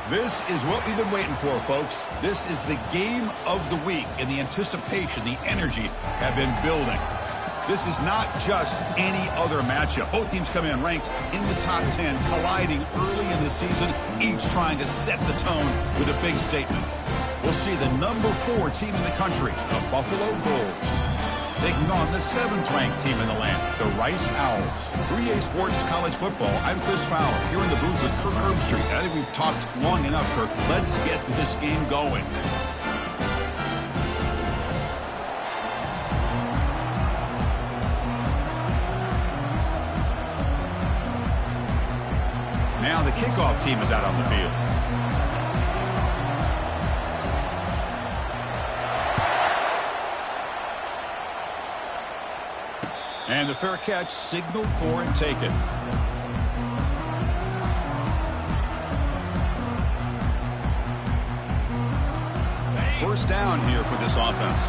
This is what we've been waiting for, folks. This is the game of the week, and the anticipation, the energy have been building. This is not just any other matchup. Both teams come in ranked in the top 10, colliding early in the season, each trying to set the tone with a big statement. We'll see the number 4 team in the country, the Buffalo Bulls, taking on the 7th-ranked team in the land, the Rice Owls. 3A Sports College Football, I'm Chris Fowler, here in the booth with Kirk Herbstreit. I think we've talked long enough, Kirk. Let's get this game going. Now the kickoff team is out on the field. And the fair catch signaled for and taken. First down here for this offense.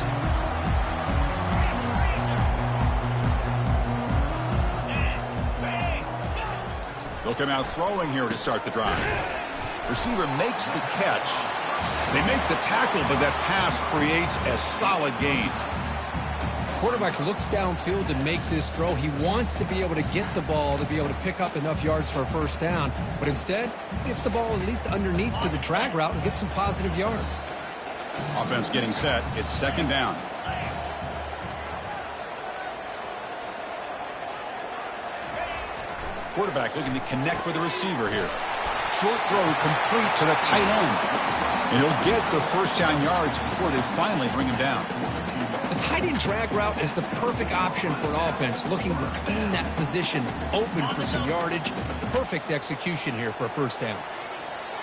They'll come out throwing here to start the drive. Receiver makes the catch. They make the tackle, but that pass creates a solid gain. Quarterback looks downfield to make this throw. He wants to be able to get the ball to be able to pick up enough yards for a first down. But instead, he gets the ball at least underneath to the drag route and gets some positive yards. Offense getting set. It's second down. Quarterback looking to connect with the receiver here. Short throw complete to the tight end. And he'll get the first down yards before they finally bring him down. The tight end drag route is the perfect option for an offense looking to scheme that position open for some yardage. Perfect execution here for a first down.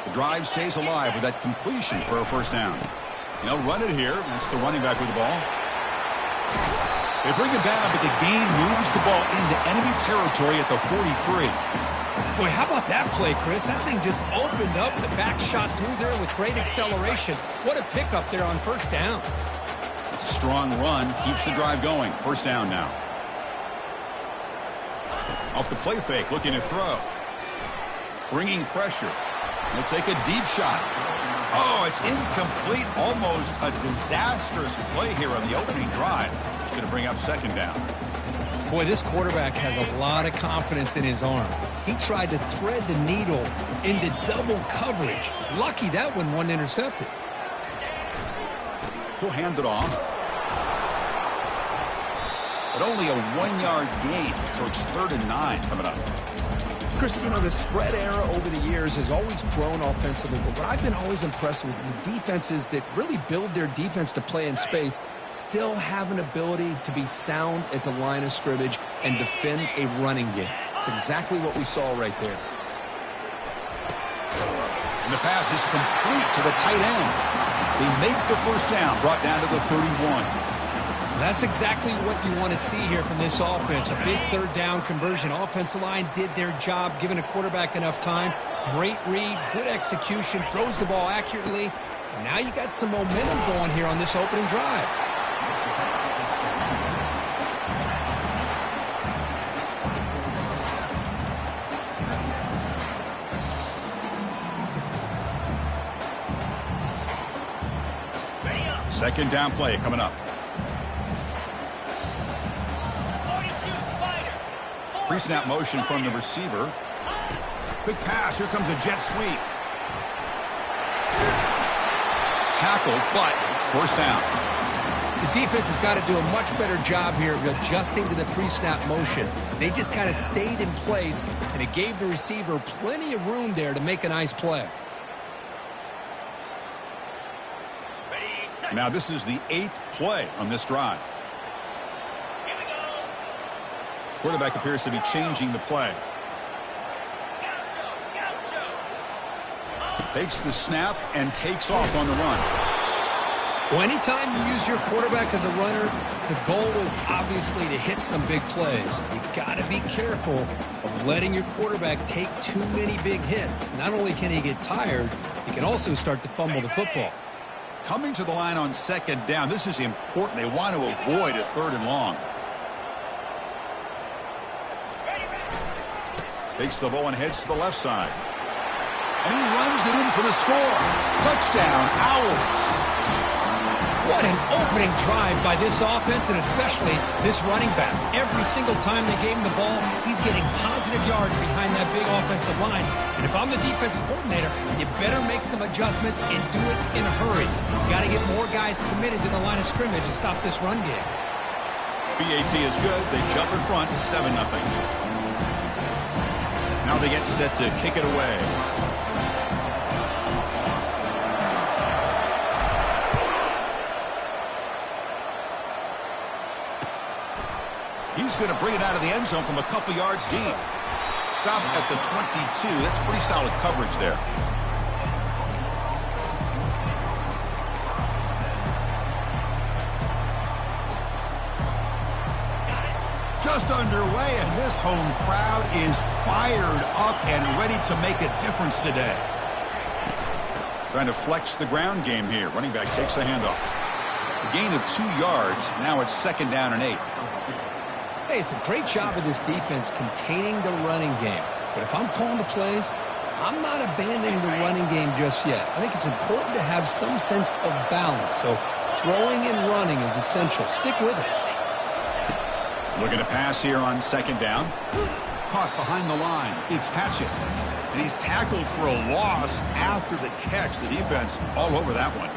The drive stays alive with that completion for a first down. And they'll run it here. That's the running back with the ball. They bring it down, but the gain moves the ball into enemy territory at the 43. Boy, how about that play, Chris? That thing just opened up. The back shot through there with great acceleration. What a pickup there on first down. It's a strong run. Keeps the drive going. First down now. Off the play fake, looking to throw. Bringing pressure. He'll take a deep shot. Oh, it's incomplete. Almost a disastrous play here on the opening drive. It's going to bring up second down. Boy, this quarterback has a lot of confidence in his arm. He tried to thread the needle into double coverage. Lucky that one wasn't intercepted. He'll hand it off. But only a 1-yard gain, so it's 3rd and 9 coming up. Chris, you know, the spread era over the years has always grown offensively, but what I've been always impressed with defenses that really build their defense to play in space still have an ability to be sound at the line of scrimmage and defend a running game. It's exactly what we saw right there. And the pass is complete to the tight end. They make the first down, brought down to the 31. That's exactly what you want to see here from this offense. A big third down conversion. Offensive line did their job, giving a quarterback enough time. Great read, good execution, throws the ball accurately. And now you got some momentum going here on this opening drive. Second down play coming up. Pre-snap motion from the receiver. Quick pass. Here comes a jet sweep. Tackle, but first down. The defense has got to do a much better job here of adjusting to the pre-snap motion. They just kind of stayed in place, and it gave the receiver plenty of room there to make a nice play. Now this is the 8th play on this drive. Quarterback appears to be changing the play. Takes the snap and takes off on the run. Well, anytime you use your quarterback as a runner, the goal is obviously to hit some big plays. You've got to be careful of letting your quarterback take too many big hits. Not only can he get tired, he can also start to fumble the football. Coming to the line on second down, this is important. They want to avoid a 3rd and long. Takes the ball and heads to the left side. And he runs Throws it in for the score. Touchdown, Owls. What an opening drive by this offense, and especially this running back. Every single time they gave him the ball, he's getting positive yards behind that big offensive line. And if I'm the defensive coordinator, you better make some adjustments and do it in a hurry. You got to get more guys committed to the line of scrimmage to stop this run game. BAT is good. They jump in front, 7-0. Now they get set to kick it away. He's going to bring it out of the end zone from a couple yards deep. Stop at the 22. That's pretty solid coverage there. Just underway, and this home crowd is fired up and ready to make a difference today. Trying to flex the ground game here. Running back takes the handoff. A gain of 2 yards. Now it's 2nd down and 8. Hey, it's a great job of this defense containing the running game. But if I'm calling the plays, I'm not abandoning the running game just yet. I think it's important to have some sense of balance. So throwing and running is essential. Stick with it. Looking to pass here on 2nd down. Caught behind the line. It's Patchett. And he's tackled for a loss after the catch. The defense all over that one.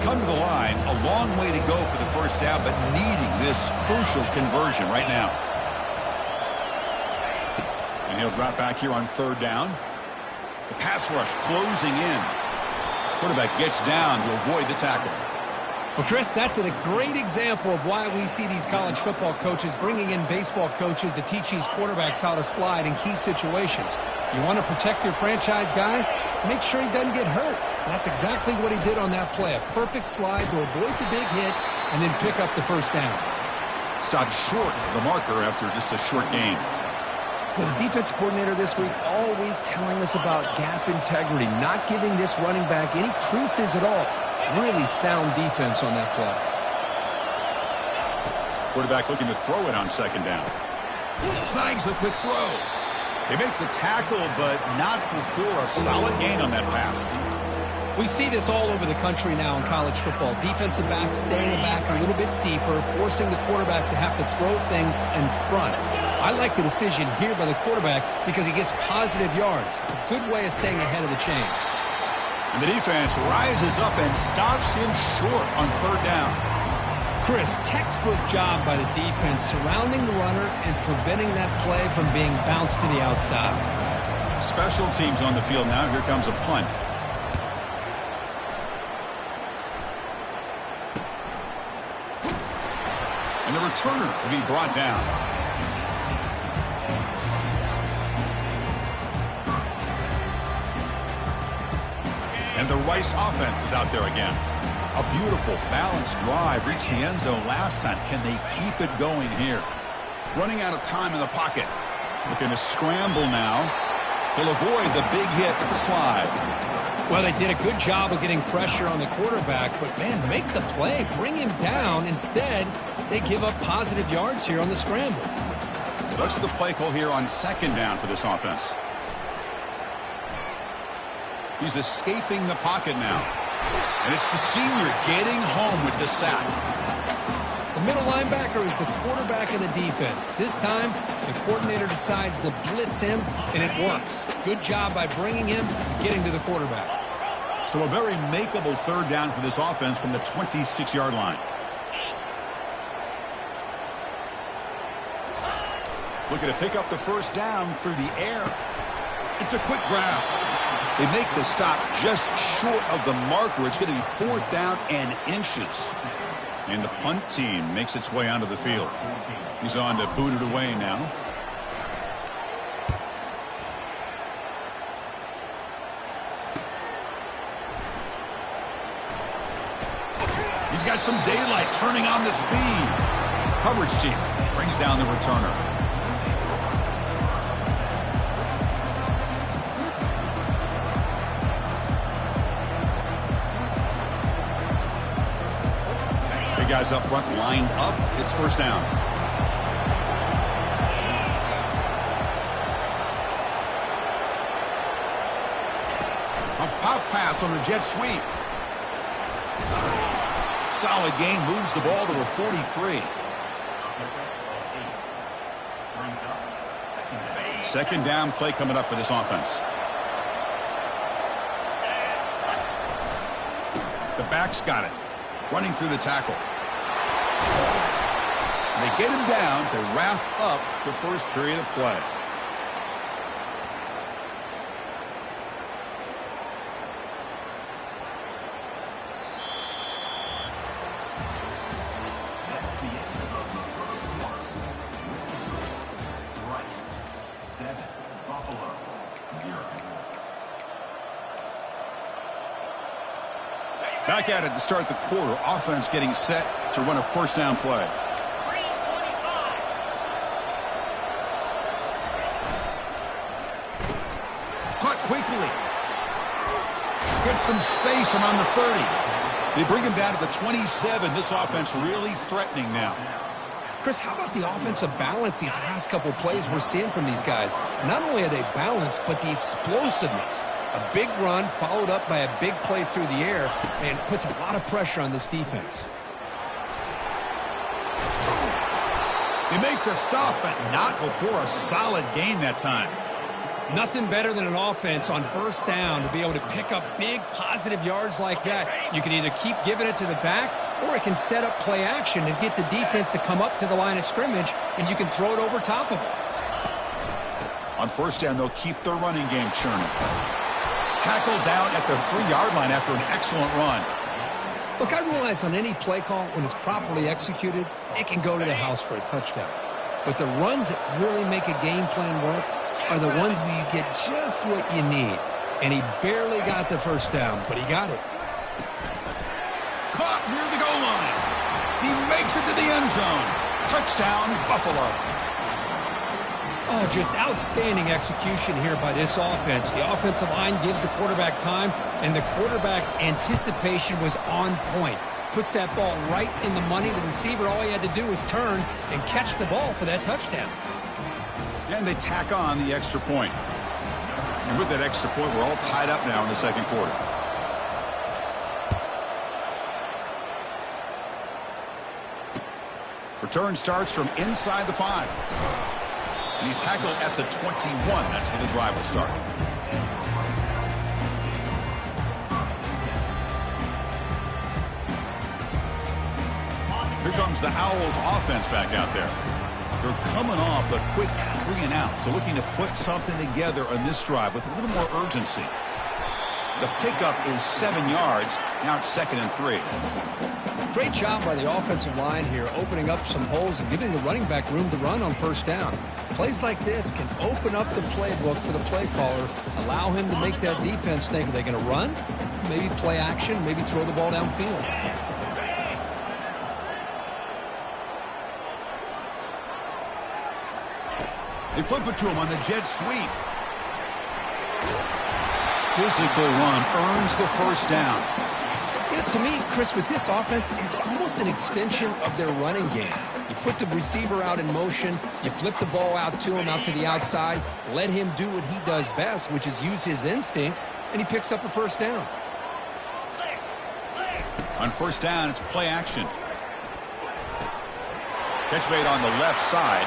Come to the line, a long way to go for the first down, but needing this crucial conversion right now. And he'll drop back here on 3rd down. The pass rush closing in. Quarterback gets down to avoid the tackle. Well, Chris, that's a great example of why we see these college football coaches bringing in baseball coaches to teach these quarterbacks how to slide in key situations. You want to protect your franchise guy? Make sure he doesn't get hurt. And that's exactly what he did on that play. A perfect slide to avoid the big hit and then pick up the first down. Stopped short of the marker after just a short gain. Well, the defense coordinator this week, all week telling us about gap integrity, not giving this running back any creases at all. Really sound defense on that play. Quarterback looking to throw it on 2nd down. Snags the quick throw. They make the tackle, but not before a solid gain on that pass. We see this all over the country now in college football. Defensive backs staying back a little bit deeper, forcing the quarterback to have to throw things in front. I like the decision here by the quarterback because he gets positive yards. It's a good way of staying ahead of the chains. And the defense rises up and stops him short on 3rd down. Chris, textbook job by the defense surrounding the runner and preventing that play from being bounced to the outside. Special teams on the field now. Here comes a punt. And the returner will be brought down. And the Rice offense is out there again. A beautiful, balanced drive. Reached the end zone last time. Can they keep it going here? Running out of time in the pocket. Looking to scramble now. He'll avoid the big hit with the slide. Well, they did a good job of getting pressure on the quarterback, but, man, make the play. Bring him down. Instead, they give up positive yards here on the scramble. That's the play call here on 2nd down for this offense. He's escaping the pocket now. And it's the senior getting home with the sack. The middle linebacker is the quarterback of the defense. This time, the coordinator decides to blitz him, and it works. Good job by bringing him, getting to the quarterback. So a very makeable 3rd down for this offense from the 26-yard line. Looking to pick up the first down through the air. It's a quick grab. They make the stop just short of the marker. It's going to be 4th down and inches. And the punt team makes its way onto the field. He's on to boot it away now. He's got some daylight turning on the speed. Coverage team brings down the returner. guys up front lined up. It's first down. A pop pass on the jet sweep. Solid gain, moves the ball to the 43. Second down play coming up for this offense. The back's got it. Running through the tackle. They get him down to wrap up the first period of play. Back at it to start the quarter. Offense getting set to run a first down play. Caught quickly. Gets some space around the 30. They bring him down to the 27. This offense really threatening now. Chris, how about the offensive balance these last couple plays we're seeing from these guys? Not only are they balanced, but the explosiveness. A big run followed up by a big play through the air and puts a lot of pressure on this defense. They make the stop, but not before a solid gain that time. Nothing better than an offense on first down to be able to pick up big positive yards like that. You can either keep giving it to the back, or it can set up play action and get the defense to come up to the line of scrimmage, and you can throw it over top of it. On first down, they'll keep their running game churning. Tackled down at the 3-yard line after an excellent run. Look, I realize on any play call, when it's properly executed, it can go to the house for a touchdown. But the runs that really make a game plan work are the ones where you get just what you need. And he barely got the first down, but he got it. Caught near the goal line. He makes it to the end zone. Touchdown, Buffalo. Oh, just outstanding execution here by this offense. The offensive line gives the quarterback time, and the quarterback's anticipation was on point. Puts that ball right in the money. The receiver, all he had to do was turn and catch the ball for that touchdown. And they tack on the extra point. And with that extra point, we're all tied up now in the second quarter. Return starts from inside the 5. And he's tackled at the 21. That's where the drive will start. Here comes the Owls offense back out there. They're coming off a quick 3-and-out, so looking to put something together on this drive with a little more urgency. The pickup is 7 yards. Now it's 2nd and 3. Great job by the offensive line here, opening up some holes and giving the running back room to run on first down. Plays like this can open up the playbook for the play caller, allow him to make that defense think, are they going to run? Maybe play action, maybe throw the ball downfield. They flip it to him on the jet sweep. Physical run earns the first down. Yeah, to me, Chris, with this offense, it's almost an extension of their running game. You put the receiver out in motion, you flip the ball out to him, out to the outside, let him do what he does best, which is use his instincts, and he picks up a first down. On first down, it's play action. Catch made on the left side.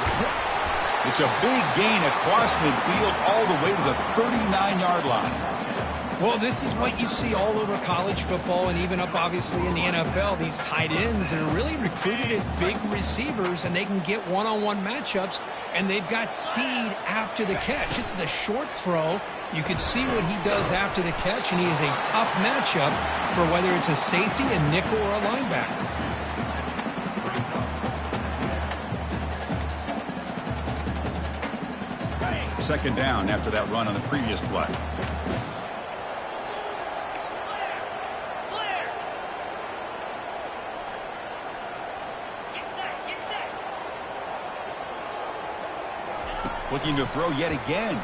It's a big gain across midfield all the way to the 39-yard line. Well, this is what you see all over college football and even up, obviously, in the NFL. These tight ends that are really recruited as big receivers, and they can get one-on-one matchups, and they've got speed after the catch. This is a short throw. You can see what he does after the catch, and he is a tough matchup for whether it's a safety, a nickel, or a linebacker. Second down after that run on the previous play. Looking to throw yet again.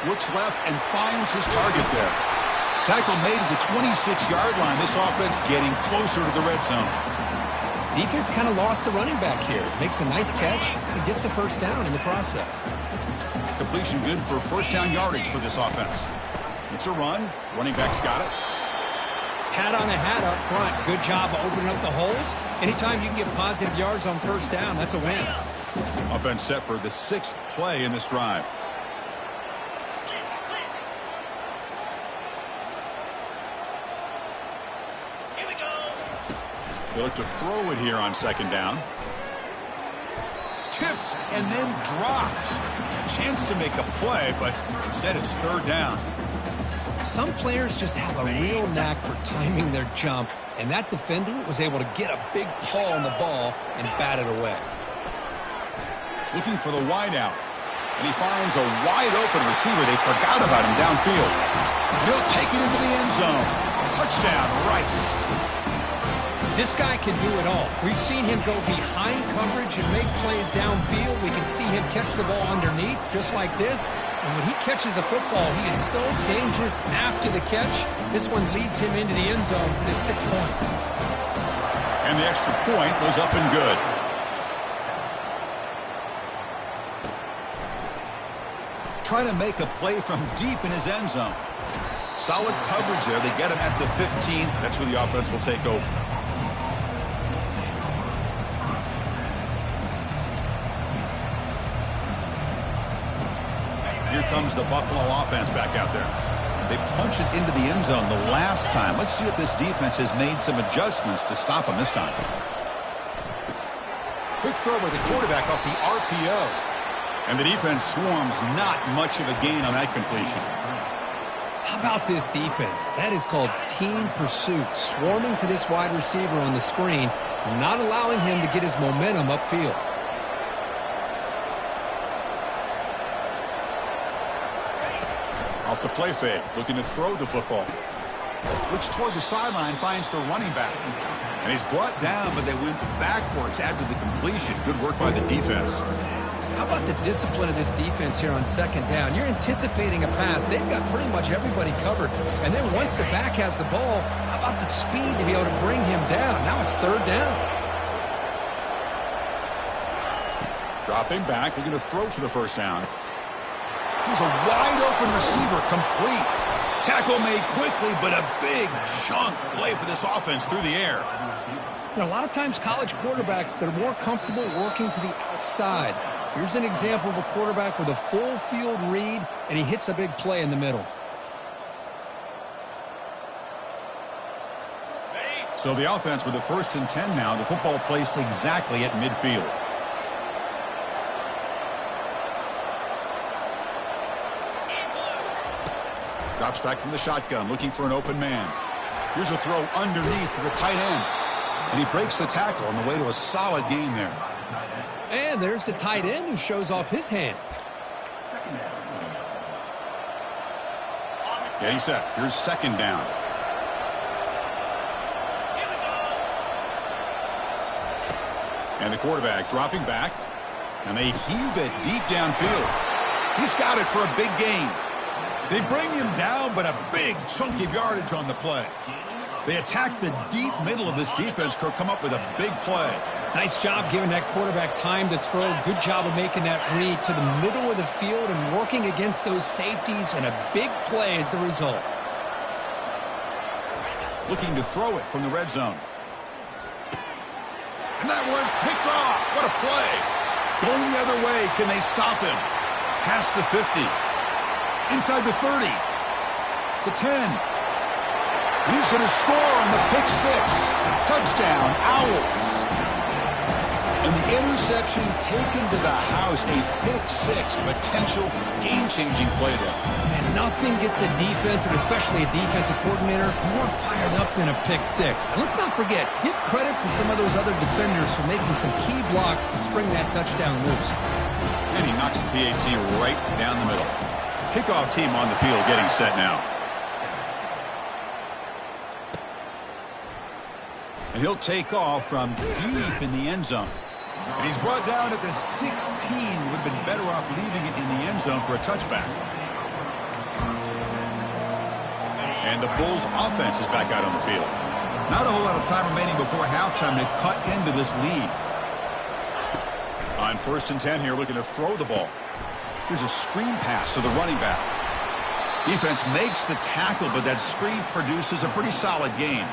Looks left and finds his target there. Tackle made at the 26-yard line. This offense getting closer to the red zone. Defense kind of lost the running back here. Makes a nice catch and gets the first down in the process. Completion good for first down yardage for this offense. It's a run. Running back's got it. Hat on a hat up front. Good job of opening up the holes. Anytime you can get positive yards on first down, that's a win. Offense set for the 6th play in this drive. They look to throw it here on second down. Tipped and then drops. Chance to make a play, but instead it's third down. Some players just have a real knack for timing their jump, and that defender was able to get a big paw on the ball and bat it away. Looking for the wide out. And he finds a wide open receiver. They forgot about him downfield. He'll take it into the end zone. Touchdown, Rice. This guy can do it all. We've seen him go behind coverage and make plays downfield. We can see him catch the ball underneath, just like this. And when he catches a football, he is so dangerous after the catch. This one leads him into the end zone for the 6 points. And the extra point was up and good. Trying to make a play from deep in his end zone. Solid coverage there. They get him at the 15. That's where the offense will take over. Here comes the Buffalo offense back out there. They punch it into the end zone the last time. Let's see if this defense has made some adjustments to stop them this time. Quick throw by the quarterback off the RPO. And the defense swarms, not much of a gain on that completion. How about this defense? That is called team pursuit. Swarming to this wide receiver on the screen, not allowing him to get his momentum upfield. Off the play fake, looking to throw the football. Looks toward the sideline, finds the running back. And he's brought down, but they went backwards after the completion. Good work by the defense. How about the discipline of this defense here on second down? You're anticipating a pass. They've got pretty much everybody covered. And then once the back has the ball, how about the speed to be able to bring him down? Now it's third down. Dropping back, looking to throw for the first down. Here's a wide-open receiver, complete. Tackle made quickly, but a big chunk play for this offense through the air. You know, a lot of times college quarterbacks, they're more comfortable working to the outside. Here's an example of a quarterback with a full field read, and he hits a big play in the middle. So the offense with the 1st and 10 now. The football placed exactly at midfield. Drops back from the shotgun, looking for an open man. Here's a throw underneath to the tight end. And he breaks the tackle on the way to a solid gain there. And there's the tight end who shows off his hands. Getting set. Here's second down. And the quarterback dropping back. And they heave it deep downfield. He's got it for a big gain. They bring him down, but a big chunk of yardage on the play. They attack the deep middle of this defense, come up with a big play. Nice job giving that quarterback time to throw. Good job of making that read to the middle of the field and working against those safeties, and a big play is the result. Looking to throw it from the red zone. And that one's picked off. What a play. Going the other way. Can they stop him? Past the 50. Inside the 30. The 10. And he's going to score on the pick six. Touchdown, Owls. And the interception taken to the house. A pick six, potential game-changing play there. And nothing gets a defense, and especially a defensive coordinator, more fired up than a pick six. And let's not forget, give credit to some of those other defenders for making some key blocks to spring that touchdown loose. And he knocks the PAT right down the middle. Kickoff team on the field getting set now. And he'll take off from deep in the end zone. And he's brought down at the 16. Would have been better off leaving it in the end zone for a touchback. And the Bulls offense is back out on the field. Not a whole lot of time remaining before halftime to cut into this lead. On 1st and 10 here, looking to throw the ball. Here's a screen pass to the running back. Defense makes the tackle, but that screen produces a pretty solid gain.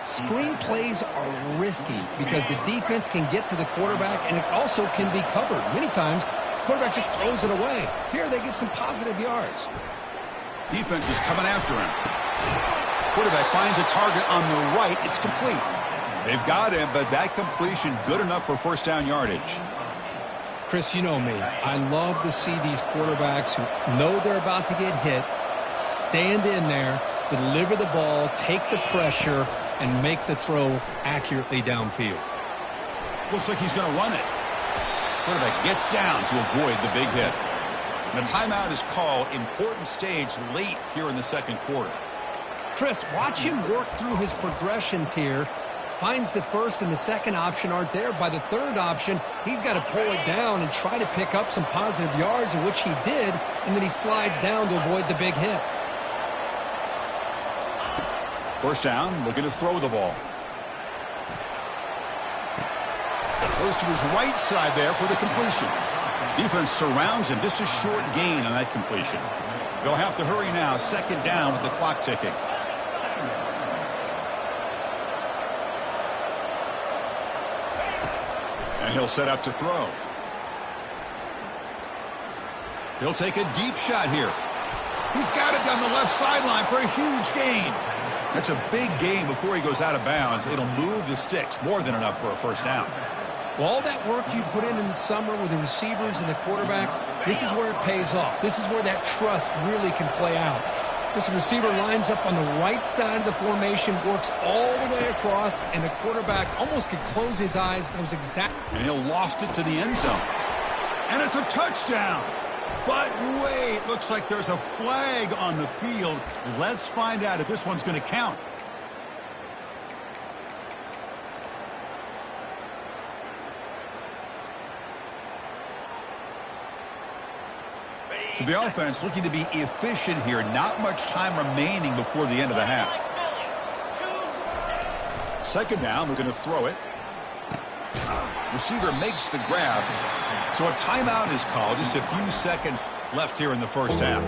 Screen plays are risky because the defense can get to the quarterback, and it also can be covered. Many times, the quarterback just throws it away. Here, they get some positive yards. Defense is coming after him. Quarterback finds a target on the right. It's complete. They've got him, but that completion good enough for first down yardage. Chris, you know me. I love to see these quarterbacks who know they're about to get hit, stand in there, deliver the ball, take the pressure, and make the throw accurately downfield. Looks like he's going to run it. Quarterback gets down to avoid the big hit. And a timeout is called. Important stage late here in the second quarter. Chris, watch him work through his progressions here. Finds the first and the second option aren't there. By the third option, he's got to pull it down and try to pick up some positive yards, in which he did, and then he slides down to avoid the big hit. First down, looking to throw the ball. Goes to his right side there for the completion. Defense surrounds him. Just a short gain on that completion. They'll have to hurry now. Second down with the clock ticking. And he'll set up to throw. He'll take a deep shot here. He's got it down the left sideline for a huge gain. That's a big gain before he goes out of bounds. It'll move the sticks. More than enough for a first down. Well, all that work you put in the summer with the receivers and the quarterbacks, this is where it pays off. This is where that trust really can play out. This receiver lines up on the right side of the formation, works all the way across, and the quarterback almost could close his eyes, knows exactly. And he'll loft it to the end zone. And it's a touchdown. But wait, looks like there's a flag on the field. Let's find out if this one's going to count. So the offense looking to be efficient here. Not much time remaining before the end of the half. Second down, we're going to throw it. Receiver makes the grab. So a timeout is called. Just a few seconds left here in the first half.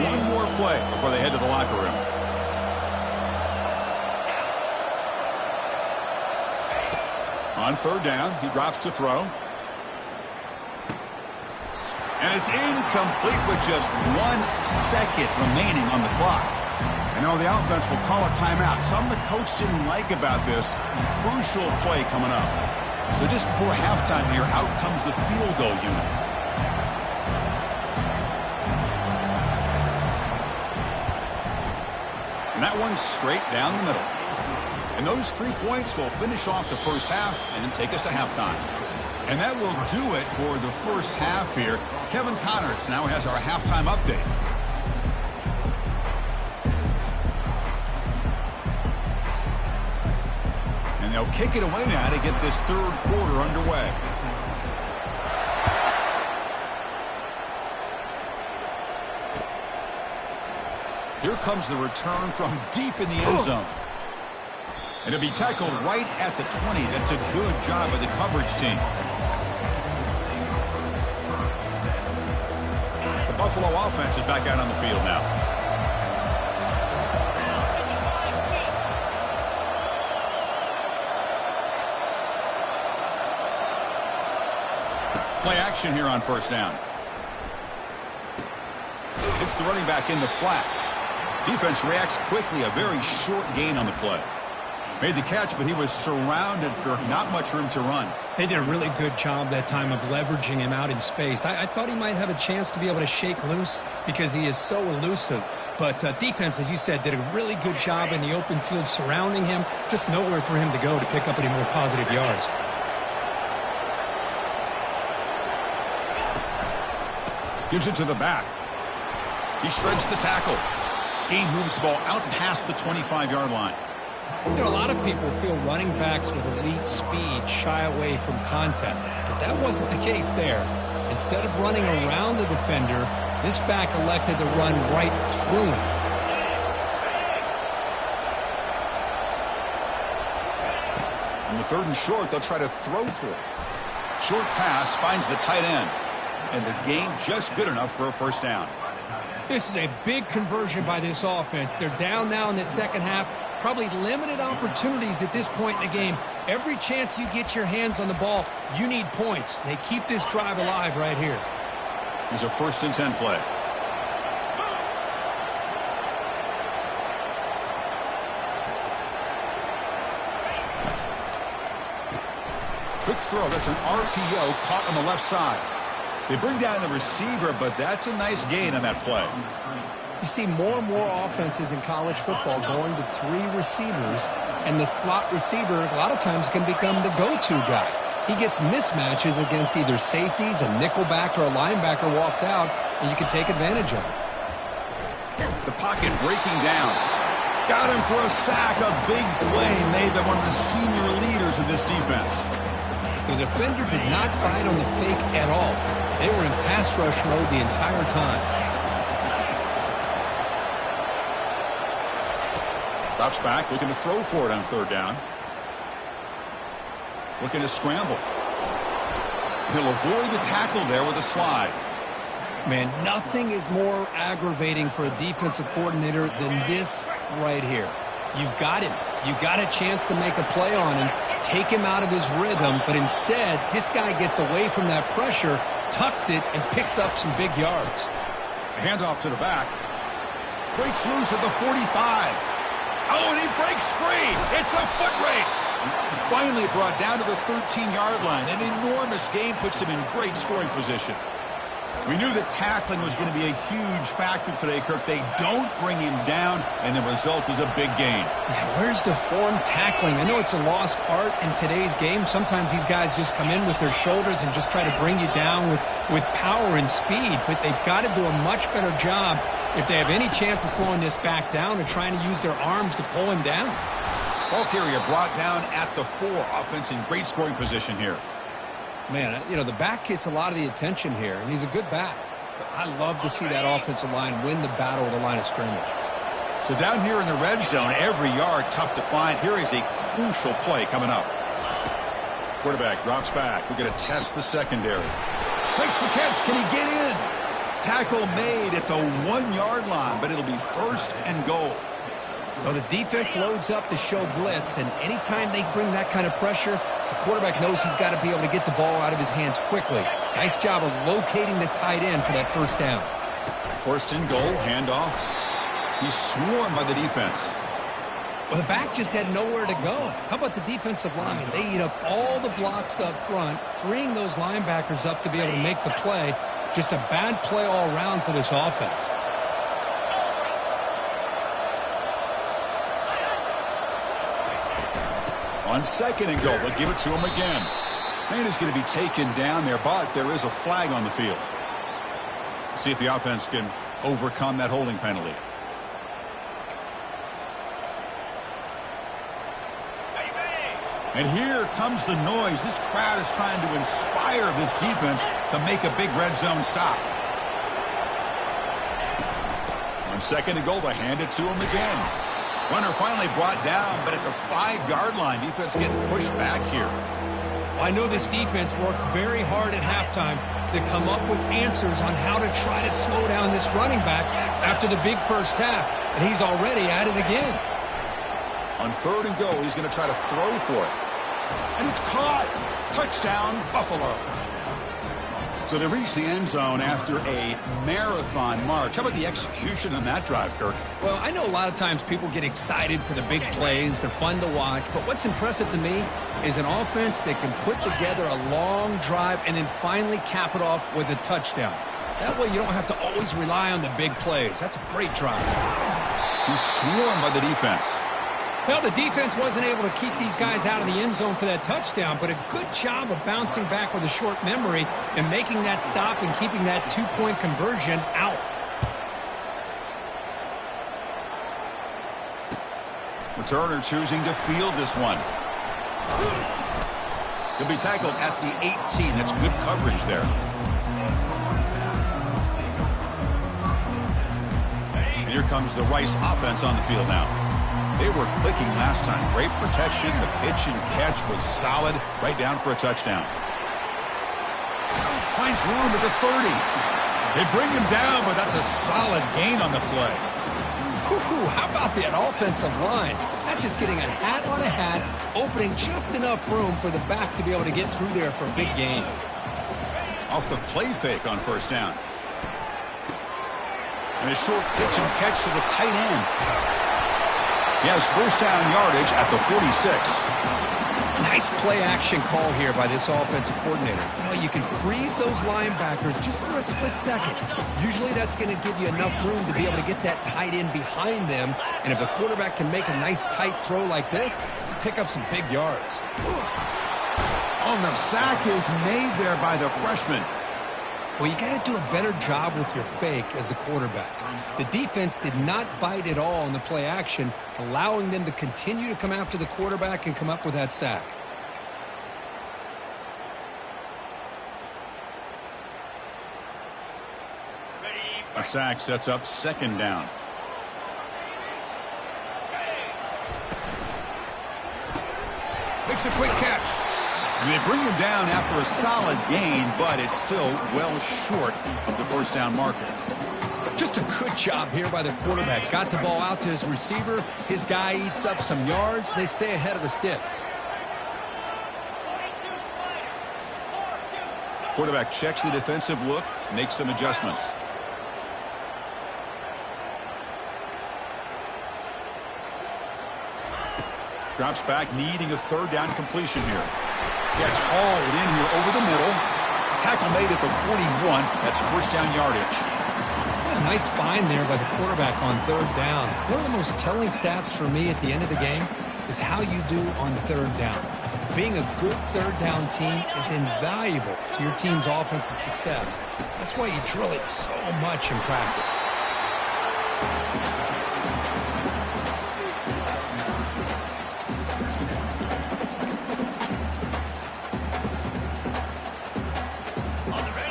One more play before they head to the locker room. On third down, he drops to throw. And it's incomplete with just 1 second remaining on the clock. And now the offense will call a timeout. Something the coach didn't like about this. Crucial play coming up. So just before halftime here, out comes the field goal unit. And that one's straight down the middle. And those 3 points will finish off the first half and then take us to halftime. And that will do it for the first half here. Kevin Connors now has our halftime update. And they'll kick it away now to get this third quarter underway. Here comes the return from deep in the end zone. And it'll be tackled right at the 20. That's a good job by the coverage team. The Buffalo offense is back out on the field now. Play action here on first down. It's the running back in the flat. Defense reacts quickly. A very short gain on the play. Made the catch, but he was surrounded for not much room to run. They did a really good job that time of leveraging him out in space. I thought he might have a chance to be able to shake loose because he is so elusive. But defense, as you said, did a really good job in the open field surrounding him. Just nowhere for him to go to pick up any more positive yards. Gives it to the back. He shreds the tackle. Gain moves the ball out past the 25-yard line. You know, a lot of people feel running backs with elite speed shy away from contact, but that wasn't the case there. Instead of running around the defender, this back elected to run right through him. On the 3rd and short, they'll try to throw for it. Short pass finds the tight end, and the gain just good enough for a first down. This is a big conversion by this offense. They're down now in the second half. Probably limited opportunities at this point in the game. Every chance you get your hands on the ball, you need points. They keep this drive alive right here. Here's a 1st and 10 play. Quick throw. That's an RPO caught on the left side. They bring down the receiver, but that's a nice gain on that play. You see more and more offenses in college football going to 3 receivers, and the slot receiver a lot of times can become the go-to guy. He gets mismatches against either safeties, a nickelback, or a linebacker walked out, and you can take advantage of it. The pocket breaking down. Got him for a sack. A big play made by one of the senior leaders of this defense. The defender did not bite on the fake at all. They were in pass rush mode the entire time. Drops back, looking to throw for it on 3rd down. Looking to scramble. He'll avoid the tackle there with a slide. Man, nothing is more aggravating for a defensive coordinator than this right here. You've got him. You've got a chance to make a play on him, take him out of his rhythm, but instead, this guy gets away from that pressure, tucks it, and picks up some big yards. Handoff to the back. Breaks loose at the 45. Oh, and he breaks free. It's a foot race. Finally brought down to the 13-yard line. An enormous gain puts him in great scoring position. We knew that tackling was going to be a huge factor today, Kirk. They don't bring him down, and the result is a big gain. Yeah, where's the form tackling? I know it's a lost art in today's game. Sometimes these guys just come in with their shoulders and just try to bring you down with power and speed, but they've got to do a much better job if they have any chance of slowing this back down and trying to use their arms to pull him down. Ball carrier brought down at the 4. Offense in great scoring position here. Man, you know, the back gets a lot of the attention here, and he's a good back. But I love to see that offensive line win the battle at the line of scrimmage. So down here in the red zone, every yard tough to find. Here is a crucial play coming up. Quarterback drops back. We're going to test the secondary. Makes the catch. Can he get in? Tackle made at the 1-yard line, but it'll be 1st and goal. Well, the defense loads up to show blitz, and anytime they bring that kind of pressure, the quarterback knows he's got to be able to get the ball out of his hands quickly. Nice job of locating the tight end for that first down. 1st and goal, handoff. He's swarmed by the defense. Well, the back just had nowhere to go. How about the defensive line? They eat up all the blocks up front, freeing those linebackers up to be able to make the play. Just a bad play all around for this offense. On 2nd and goal, they'll give it to him again. Man is going to be taken down there, but there is a flag on the field. See if the offense can overcome that holding penalty. And here comes the noise. This crowd is trying to inspire this defense to make a big red zone stop. On 2nd and goal, they hand it to him again. Runner finally brought down, but at the 5-yard line, defense getting pushed back here. I know this defense worked very hard at halftime to come up with answers on how to try to slow down this running back after the big first half, and he's already at it again. On 3rd and goal, he's going to try to throw for it. And it's caught. Touchdown, Buffalo. So they reach the end zone after a marathon march. How about the execution on that drive, Kirk? Well, I know a lot of times people get excited for the big plays. They're fun to watch. But what's impressive to me is an offense that can put together a long drive and then finally cap it off with a touchdown. That way you don't have to always rely on the big plays. That's a great drive. He's swarmed by the defense. Well, the defense wasn't able to keep these guys out of the end zone for that touchdown, but a good job of bouncing back with a short memory and making that stop and keeping that 2-point conversion out. returner choosing to field this one. He'll be tackled at the 18. That's good coverage there. And here comes the Rice offense on the field now. They were clicking last time. Great protection. The pitch and catch was solid. Right down for a touchdown. Finds room at the 30. They bring him down, but that's a solid gain on the play. How about that offensive line? That's just getting a hat on a hat, opening just enough room for the back to be able to get through there for a big gain. Off the play fake on first down. And a short pitch and catch to the tight end. He has first down yardage at the 46. Nice play action call here by this offensive coordinator. You know, you can freeze those linebackers just for a split second. Usually that's going to give you enough room to be able to get that tight end behind them. And if the quarterback can make a nice tight throw like this, pick up some big yards. On the sack is made there by the freshman. Well, you got to do a better job with your fake as the quarterback. The defense did not bite at all on the play action, allowing them to continue to come after the quarterback and come up with that sack. A sack sets up second down. Makes a quick catch. And they bring him down after a solid gain, but it's still well short of the first down marker. Just a good job here by the quarterback. Got the ball out to his receiver. His guy eats up some yards. They stay ahead of the sticks. Quarterback checks the defensive look, makes some adjustments. Drops back, needing a third down completion here. Catch hauled in here over the middle. Tackle made at the 41. That's first down yardage. A nice find there by the quarterback on third down. One of the most telling stats for me at the end of the game is how you do on third down. Being a good third down team is invaluable to your team's offensive success. That's why you drill it so much in practice.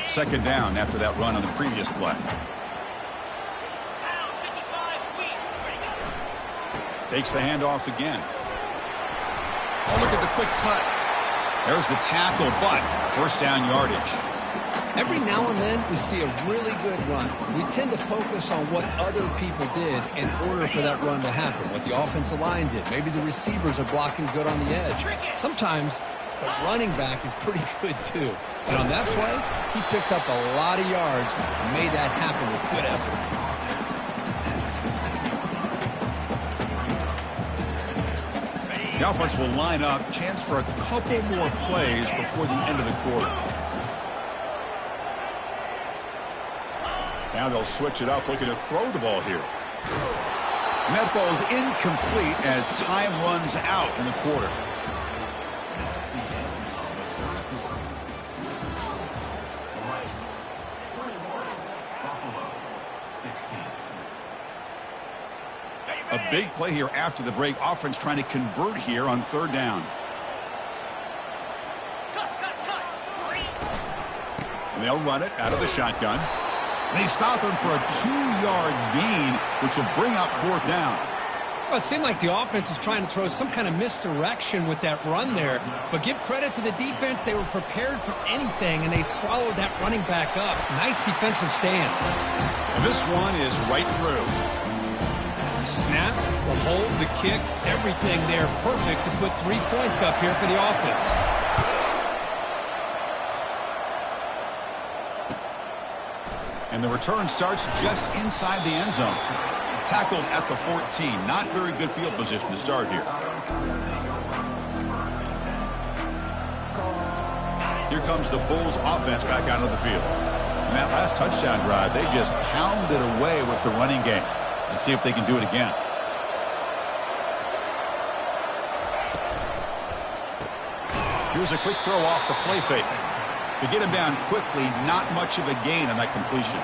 Second down after that run on the previous play. Takes the handoff again. Oh, look at the quick cut. There's the tackle, but first down yardage. Every now and then we see a really good run. We tend to focus on what other people did in order for that run to happen, what the offensive line did. Maybe the receivers are blocking good on the edge. Sometimes the running back is pretty good too. And on that play, he picked up a lot of yards and made that happen with good effort. The offense will line up. Chance for a couple more plays before the end of the quarter. Now they'll switch it up, looking to throw the ball here. And that ball is incomplete as time runs out in the quarter. A big play here after the break. Offense trying to convert here on third down. And they'll run it out of the shotgun. They stop him for a 2-yard gain, which will bring up fourth down. Well, it seemed like the offense was trying to throw some kind of misdirection with that run there. But give credit to the defense. They were prepared for anything, and they swallowed that running back up. Nice defensive stand. And this one is right through. Snap, the hold, the kick, everything there perfect to put 3 points up here for the offense. And the return starts just inside the end zone. Tackled at the 14. Not very good field position to start here. Here comes the Bulls offense back out of the field. And that last touchdown drive, they just pounded away with the running game. And see if they can do it again. Here's a quick throw off the play fake. To get him down quickly, not much of a gain on that completion.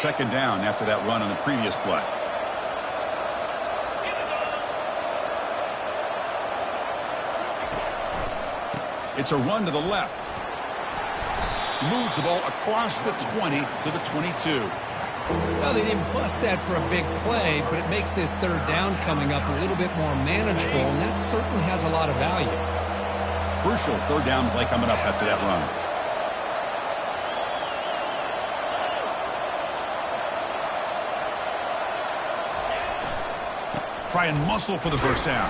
Second down after that run on the previous play. It's a run to the left. He moves the ball across the 20 to the 22. Well, they didn't bust that for a big play, but it makes this third down coming up a little bit more manageable, and that certainly has a lot of value. Crucial third down play coming up after that run. Try and muscle for the first down.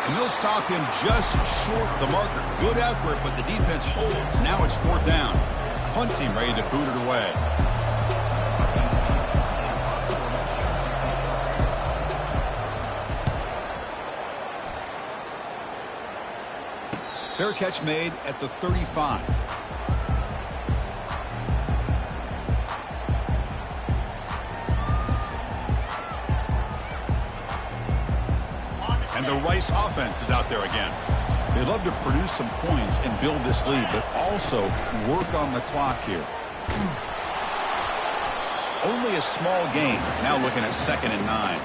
And they'll stop him just short of the marker. Good effort, but the defense holds. Now it's fourth down. Punt team ready to boot it away. Fair catch made at the 35. And the Rice offense is out there again. They love to produce some points and build this lead, but also work on the clock here. Only a small gain. Now looking at 2nd and 9.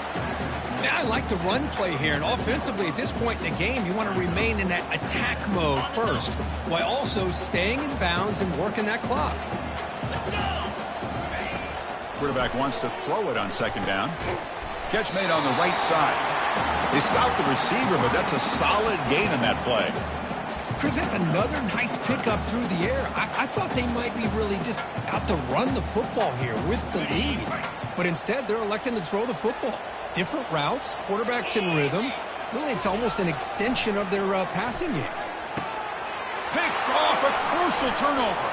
Yeah, I like the run play here, and offensively at this point in the game, you want to remain in that attack mode first, while also staying in bounds and working that clock. Quarterback wants to throw it on 2nd down. Catch made on the right side. They stopped the receiver, but that's a solid gain in that play. Chris, that's another nice pickup through the air. I thought they might be really just out to run the football here with the lead, but instead they're electing to throw the football. Different routes, quarterbacks in rhythm. Really, it's almost an extension of their passing game. Picked off, a crucial turnover.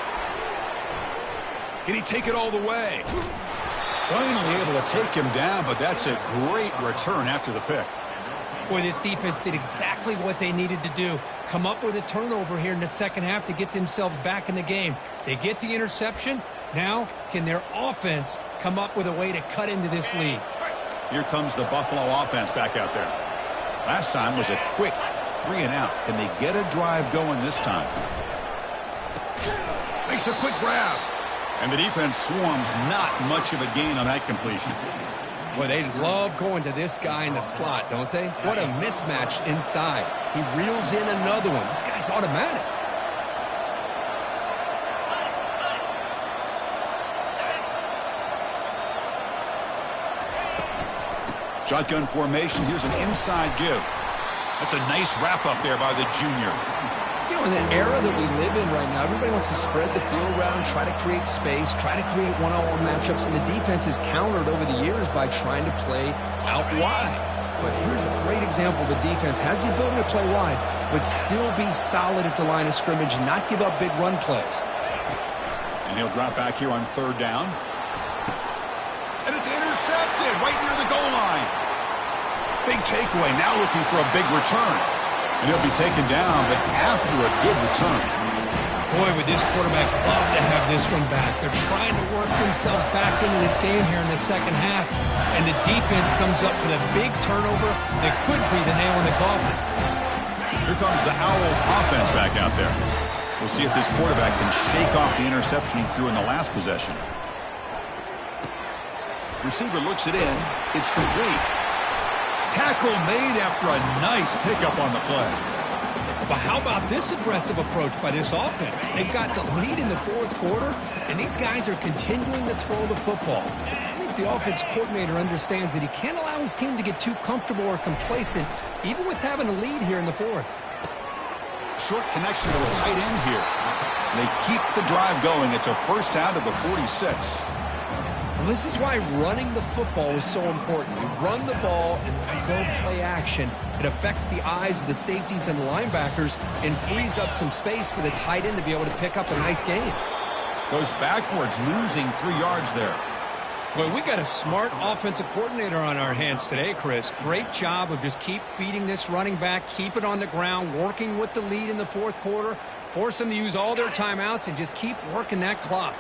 Can he take it all the way? Finally able to take him down, but that's a great return after the pick. Boy, this defense did exactly what they needed to do. Come up with a turnover here in the second half to get themselves back in the game. They get the interception. Now, can their offense come up with a way to cut into this lead? Here comes the Buffalo offense back out there. Last time was a quick 3 and out. Can they get a drive going this time? Makes a quick grab. And the defense swarms, not much of a gain on that completion. Well, they love going to this guy in the slot, don't they? What a mismatch inside. He reels in another one. This guy's automatic. Shotgun formation. Here's an inside give. That's a nice wrap up there by the junior. You know, in the era that we live in right now, everybody wants to spread the field around, try to create space, try to create one-on-one matchups, and the defense is countered over the years by trying to play out wide. But here's a great example. The defense has the ability to play wide, but still be solid at the line of scrimmage and not give up big run plays. And he'll drop back here on 3rd down. And it's intercepted right near the goal line. Big takeaway, now looking for a big return. And he'll be taken down, but after a good return. Boy, would this quarterback love to have this one back. They're trying to work themselves back into this game here in the second half, and the defense comes up with a big turnover that could be the nail in the coffin. Here comes the Owls offense back out there. We'll see if this quarterback can shake off the interception he threw in the last possession. Receiver looks it in. It's complete. Tackle made after a nice pickup on the play. But how about this aggressive approach by this offense? They've got the lead in the 4th quarter, and these guys are continuing to throw the football. I think the offense coordinator understands that he can't allow his team to get too comfortable or complacent, even with having a lead here in the 4th. Short connection to the tight end here. They keep the drive going. It's a first down to the 46. Well, this is why running the football is so important. You run the ball and you go play action. It affects the eyes of the safeties and the linebackers and frees up some space for the tight end to be able to pick up a nice gain. Goes backwards, losing 3 yards there. Well, we got a smart offensive coordinator on our hands today, Chris. Great job of just keep feeding this running back, keep it on the ground, working with the lead in the 4th quarter, force them to use all their timeouts, and just keep working that clock.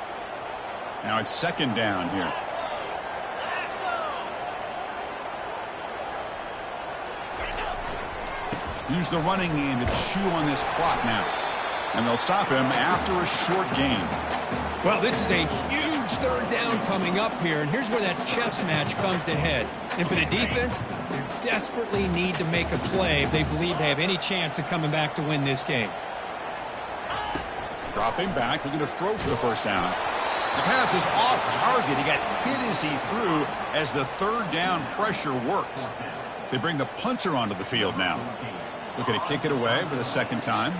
Now it's 2nd down here. Use the running game to chew on this clock now. And they'll stop him after a short gain. Well, this is a huge Huge third down coming up here, and here's where that chess match comes to head. And for the defense, they desperately need to make a play if they believe they have any chance of coming back to win this game. Dropping back, looking to throw for the first down. The pass is off target. He got hit as he threw as the third down pressure works. They bring the punter onto the field now. Looking to kick it away for the second time.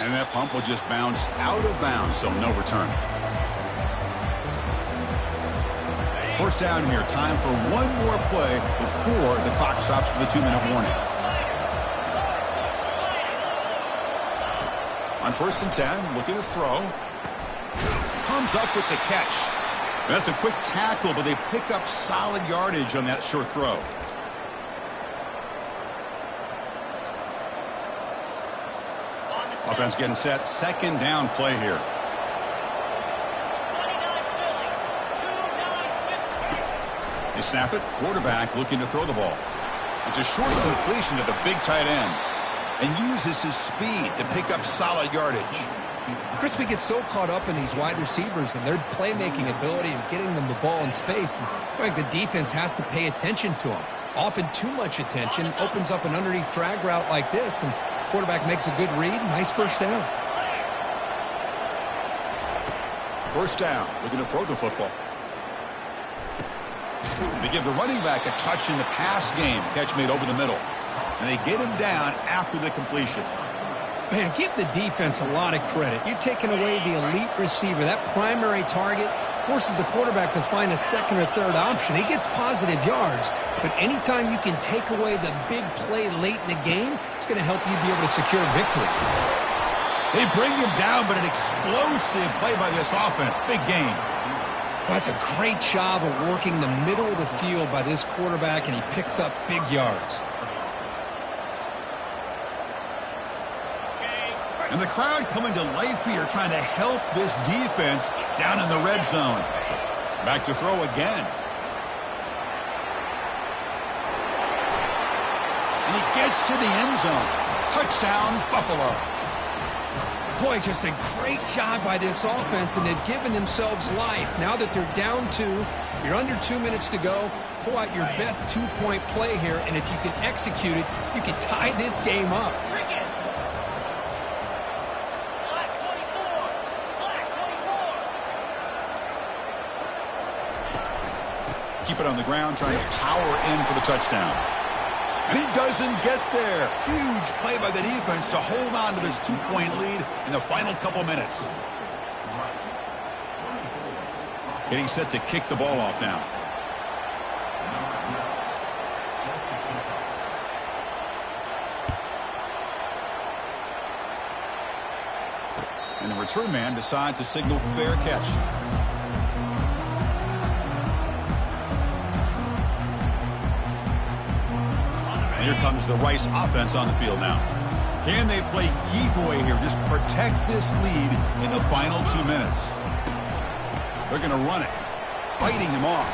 And that pump will just bounce out of bounds, so no return. First down here. Time for one more play before the clock stops for the 2-minute warning. On 1st and 10, looking to throw. Comes up with the catch. And that's a quick tackle, but they pick up solid yardage on that short throw. Offense getting set. Second down play here. They snap it. Quarterback looking to throw the ball. It's a short completion to the big tight end. And uses his speed to pick up solid yardage. Chris, we get so caught up in these wide receivers and their playmaking ability and getting them the ball in space. And the defense has to pay attention to them. Often too much attention opens up an underneath drag route like this, and quarterback makes a good read. Nice first down. First down. Looking to throw the football. They give the running back a touch in the pass game. Catch made over the middle. And they get him down after the completion. Man, give the defense a lot of credit. You're taking away the elite receiver. That primary target forces the quarterback to find a second or third option. He gets positive yards, but anytime you can take away the big play late in the game, it's going to help you be able to secure victory. They bring him down, but an explosive play by this offense. Big game. Well, that's a great job of working the middle of the field by this quarterback, and he picks up big yards. And the crowd coming to life here, trying to help this defense down in the red zone. Back to throw again. And he gets to the end zone. Touchdown, Buffalo. Boy, just a great job by this offense, and they've given themselves life. Now that they're down 2, you're under 2 minutes to go. Pull out your best 2-point play here, and if you can execute it, you can tie this game up. Keep it on the ground, trying to power in for the touchdown. And he doesn't get there. Huge play by the defense to hold on to this 2-point lead in the final couple minutes. Getting set to kick the ball off now. And the return man decides to signal fair catch. Here comes the Rice offense on the field now. Can they play keep away here? Just protect this lead in the final 2 minutes. They're going to run it. Fighting him off.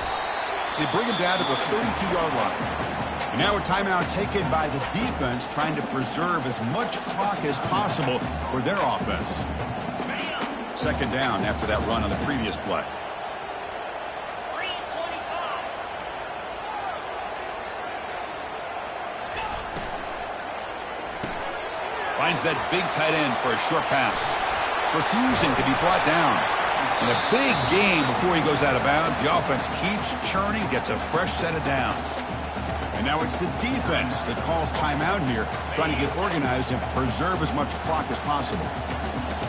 They bring him down to the 32-yard line. And now a timeout taken by the defense, trying to preserve as much clock as possible for their offense. Second down after that run on the previous play. Finds that big tight end for a short pass. Refusing to be brought down. And a big game before he goes out of bounds. The offense keeps churning, gets a fresh set of downs. And now it's the defense that calls timeout here, trying to get organized and preserve as much clock as possible.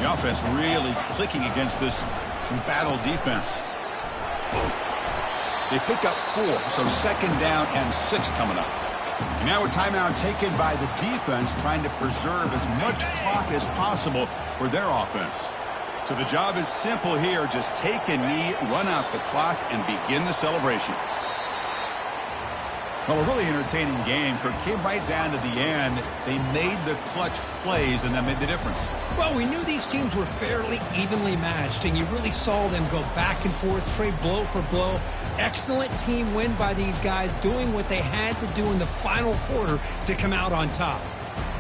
The offense really clicking against this embattled defense. They pick up 4, so second down and 6 coming up. And now a timeout taken by the defense, trying to preserve as much clock as possible for their offense. So the job is simple here. Just take a knee, run out the clock, and begin the celebration. Well, a really entertaining game. Kirk, came right down to the end. They made the clutch plays, and that made the difference. Well, we knew these teams were fairly evenly matched, and you really saw them go back and forth, trade blow for blow. Excellent team win by these guys, doing what they had to do in the final quarter to come out on top.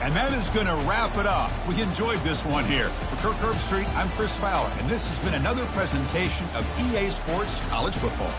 And that is going to wrap it up. We enjoyed this one here. For Kirk Herbstreit, I'm Chris Fowler, and this has been another presentation of EA Sports College Football.